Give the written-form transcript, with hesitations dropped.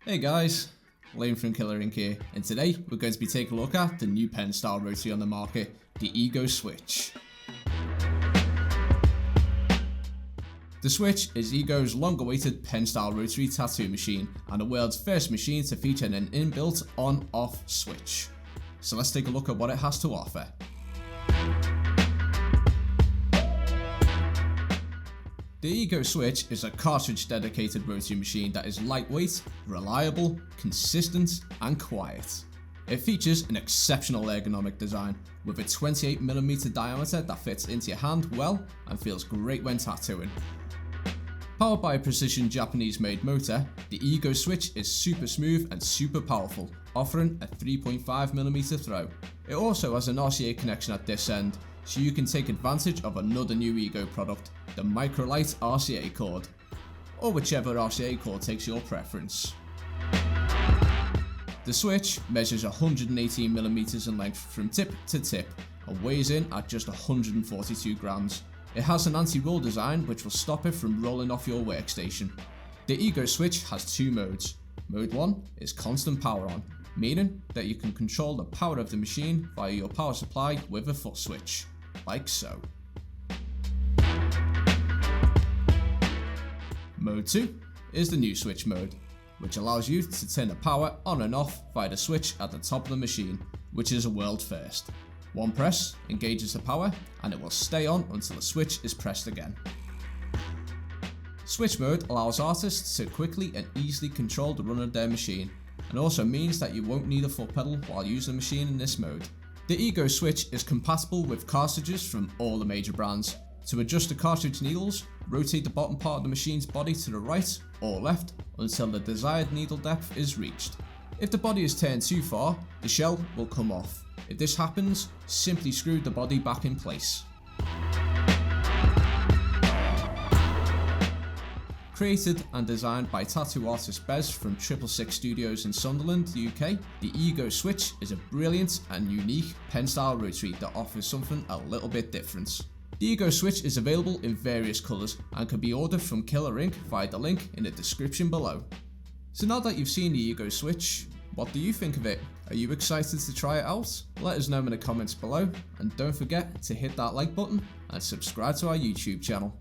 Hey guys, Raim from Killer Inc here, and today we're going to be taking a look at the new pen style rotary on the market, the EGO Switch. The Switch is EGO's long-awaited pen style rotary tattoo machine and the world's first machine to feature an inbuilt on-off switch. So let's take a look at what it has to offer. The EGO Switch is a cartridge-dedicated rotary machine that is lightweight, reliable, consistent, and quiet. It features an exceptional ergonomic design with a 28mm diameter that fits into your hand well and feels great when tattooing. Powered by a precision Japanese-made motor, the EGO Switch is super smooth and super powerful, offering a 3.5mm throw. It also has an RCA connection at this end, so you can take advantage of another new EGO product, the Microlite RCA cord, or whichever RCA cord takes your preference. The Switch measures 118mm in length from tip to tip and weighs in at just 142 grams. It has an anti-roll design which will stop it from rolling off your workstation. The EGO Switch has two modes. Mode 1 is constant power on, meaning that you can control the power of the machine via your power supply with a foot switch, like so. Mode 2 is the new switch mode, which allows you to turn the power on and off via the switch at the top of the machine, which is a world first. One press engages the power and it will stay on until the switch is pressed again. Switch mode allows artists to quickly and easily control the run of their machine, and also means that you won't need a foot pedal while using the machine in this mode. The EGO Switch is compatible with cartridges from all the major brands. To adjust the cartridge needles, rotate the bottom part of the machine's body to the right or left until the desired needle depth is reached. If the body is turned too far, the shell will come off. If this happens, simply screw the body back in place. Created and designed by tattoo artist Bez from 666 Studios in Sunderland, UK, the EGO Switch is a brilliant and unique pen style rotary that offers something a little bit different. The EGO Switch is available in various colours and can be ordered from Killer Inc via the link in the description below. So now that you've seen the EGO Switch, what do you think of it? Are you excited to try it out? Let us know in the comments below, and don't forget to hit that like button and subscribe to our YouTube channel.